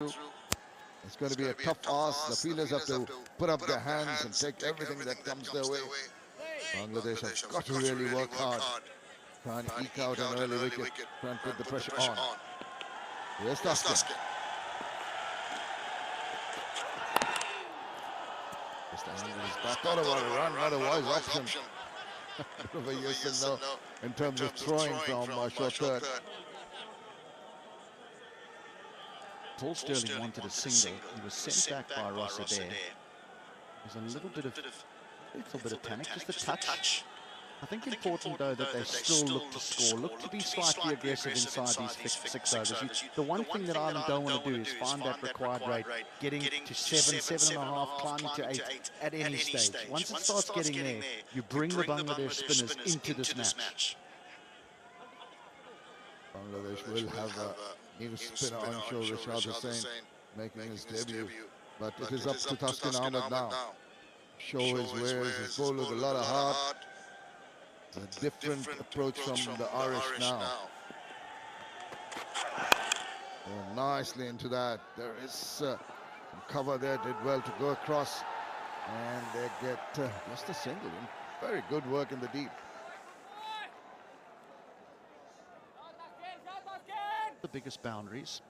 It's going to be a tough ask. The fielders have to put up their hands and take everything that comes their way. Bangladesh have got to really work hard. Try and eke out an early wicket. Try and put the pressure on. Here's Tuscan. Just angle his bat. Thought about a run, not a wise option. Bit of a yes and no in terms of throwing from short third. Paul Sterling wanted a single. He was sent back by Ross Adair. There's a little bit of panic, just a touch. I think important though that they still look to score, look to be slightly aggressive inside these six overs. The one thing that Ireland don't want to do is find that required rate, getting to 7.5, climbing to 8 at any stage. Once it starts getting there, you bring the Bangladesh spinners into this match. Bangladesh will have a new spinner on shore, Rashad Hussain, making his debut. But it is up to Tuscan Ahmed now. Show his wares, he's bowled with a lot of heart. It's a different approach from the Irish now. Oh, nicely into that. There is some cover there, did well to go across. And they get just a single. Very good work in the deep. The biggest boundaries.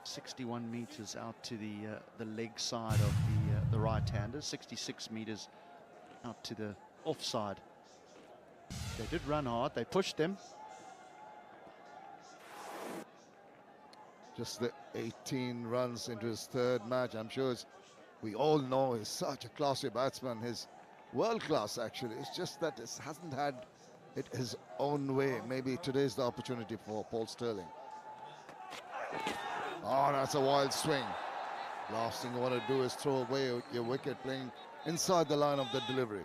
61 meters out to the leg side of the right-hander, 66 meters out to the offside. They did run hard, they pushed them. Just the 18 runs into his third match. I'm sure we all know he's such a classy batsman. He's world class actually. It's just that it hasn't had it his own way. Maybe today's the opportunity for Paul Sterling. Oh, that's a wild swing. Last thing you want to do is throw away your wicket playing inside the line of the delivery.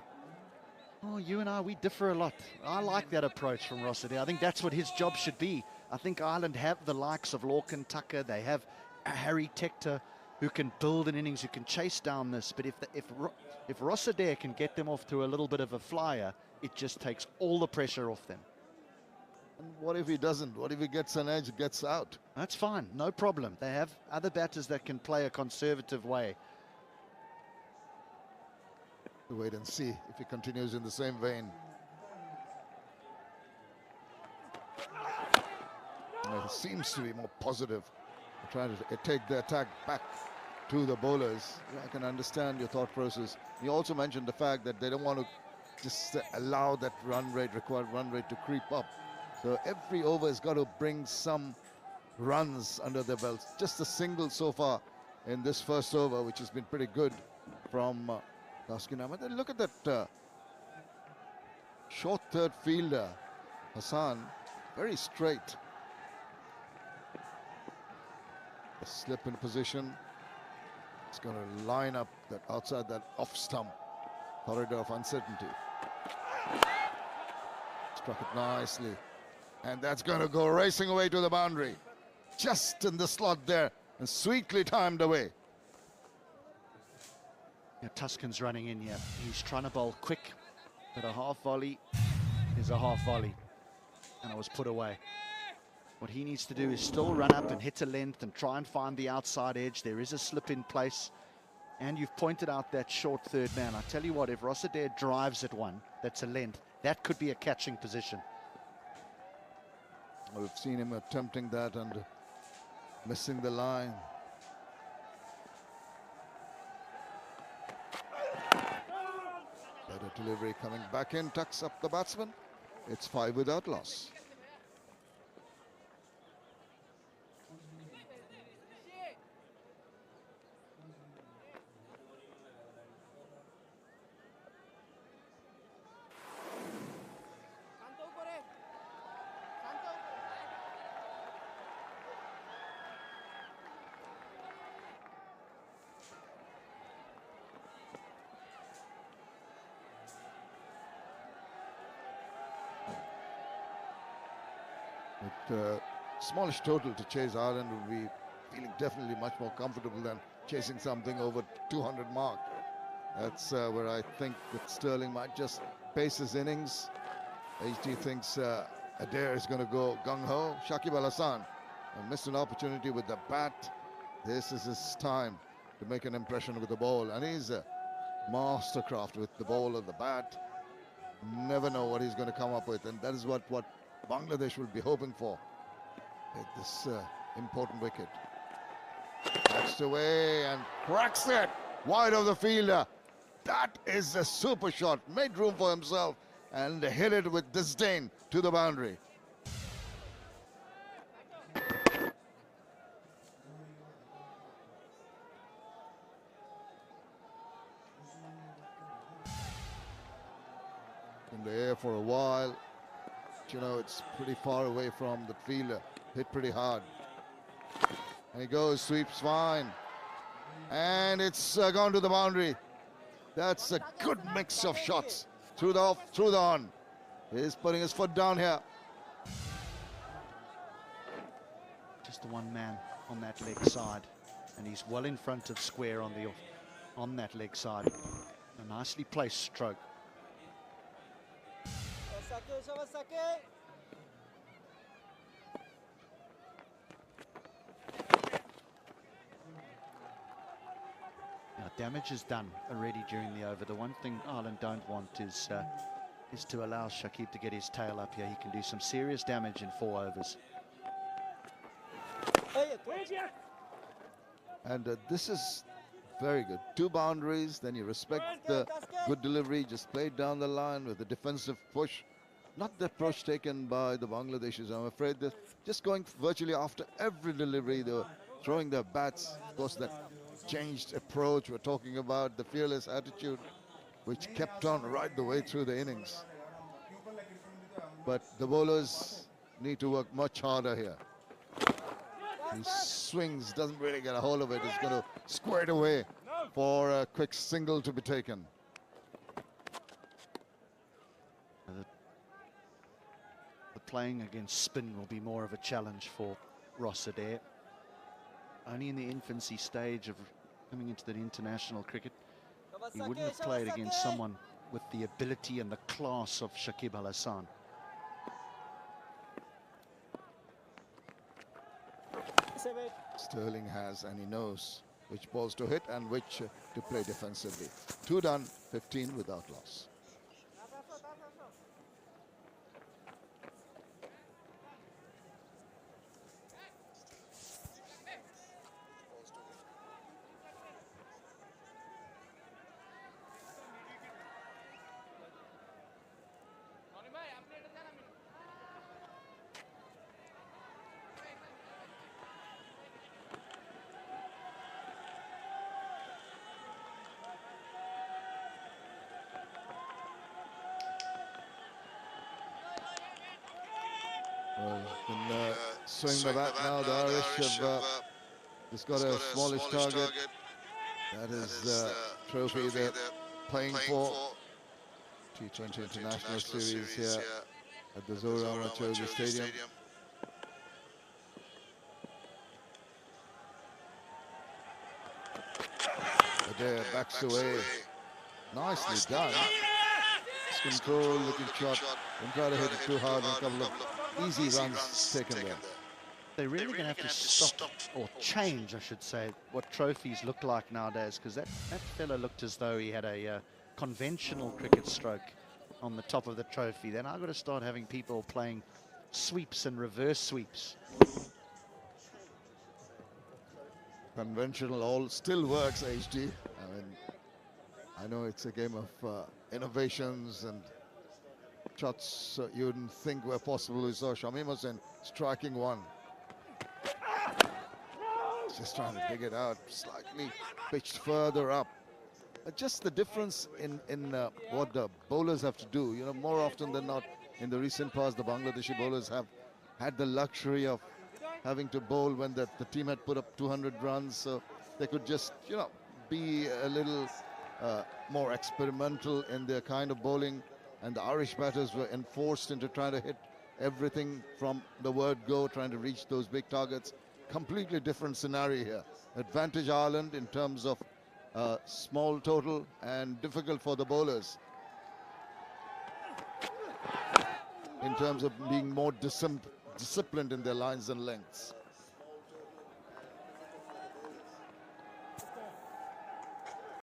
Oh, you and I, we differ a lot. I like that approach from Ross Adair. I think that's what his job should be. I think Ireland have the likes of Lorcan Tucker. They have Harry Tector who can build an innings, who can chase down this. But if Ross Adair can get them off to a little bit of a flyer, it just takes all the pressure off them. And what if he doesn't? What if he gets an edge, gets out? That's fine, no problem. They have other batters that can play a conservative way. Wait and see if he continues in the same vein. He seems to be more positive, trying to take the attack back to the bowlers. I can understand your thought process. You also mentioned the fact that they don't want to just allow that required run rate to creep up. So every over has got to bring some runs under their belts. Just a single so far in this first over, which has been pretty good from Tuscan Ahmed. Then look at that short third fielder, Hassan, very straight. A slip in position. It's going to line up that outside that off stump corridor of uncertainty. Struck it nicely. And that's going to go racing away to the boundary. Just in the slot there and sweetly timed away. Yeah, Tuscan's running in here. He's trying to bowl quick, but a half volley is a half volley. And it was put away. What he needs to do is still run up and hit a length and try and find the outside edge. There is a slip in place. And you've pointed out that short third man. I tell you what, if Ross Adair drives at one, that's a length, that could be a catching position. We've seen him attempting that and missing the line. Better delivery coming back in, tucks up the batsman. It's 5 without loss. With smallish total to chase, Ireland would be feeling definitely much more comfortable than chasing something over 200 mark. That's where I think that Sterling might just pace his innings. HG thinks Adair is going to go gung-ho. Shakib Al Hassan missed an opportunity with the bat. This is his time to make an impression with the ball, and he's a mastercraft with the ball and the bat. Never know what he's going to come up with, and that is what Bangladesh will be hoping for at this important wicket. Backs away and cracks it wide of the fielder. That is a super shot. Made room for himself and hit it with disdain to the boundary. In the air for a while. You know, it's pretty far away from the fielder. Hit pretty hard. And he goes, sweeps fine. And it's gone to the boundary. That's a good mix of shots. Through the off, through the on. He's putting his foot down here. Just the one man on that leg side. And he's well in front of square on the on that leg side. A nicely placed stroke. Now, damage is done already during the over. The one thing Ireland don't want is to allow Shakib to get his tail up here. He can do some serious damage in 4 overs. And this is very good. 2 boundaries, then you respect the good delivery, just played down the line with a defensive push. Not the approach taken by the Bangladeshis, I'm afraid. They're just going virtually after every delivery. They were throwing their bats. Of course, that changed approach we're talking about, the fearless attitude, which kept on right the way through the innings. But the bowlers need to work much harder here. He swings, doesn't really get a hold of it. He's going to square it away for a quick single to be taken. The playing against spin will be more of a challenge for Ross Adair. Only in the infancy stage of coming into the international cricket, he wouldn't have played against someone with the ability and the class of Shakib Al Hasan. Sterling has, and he knows which balls to hit and which to play defensively. 2 done, 15 without loss. Well, can swing the bat now. The Irish have just got a smallish target. That is the trophy they're playing for. T20 International Series here at the Zohra Chowdhury Stadium. Adair backs away. Nicely done. Control, looking shot. Don't try to hit it too hard. A couple of easy runs taken there. They're really going to have to stop, or change, I should say, what trophies look like nowadays, because that fella looked as though he had a conventional cricket stroke on the top of the trophy. Then I've got to start having people playing sweeps and reverse sweeps. Conventional all still works, HD. I mean, I know it's a game of innovations and shots you wouldn't think were possible. We saw Shamim Hussain striking one. Just trying to dig it out, slightly pitched further up. Just the difference in what the bowlers have to do. You know, more often than not, in the recent past, the Bangladeshi bowlers have had the luxury of having to bowl when the team had put up 200 runs, so they could just, you know, be a little more experimental in their kind of bowling, and the Irish batters were enforced into trying to hit everything from the word go, trying to reach those big targets. Completely different scenario here. Advantage Ireland in terms of small total and difficult for the bowlers in terms of being more disciplined in their lines and lengths.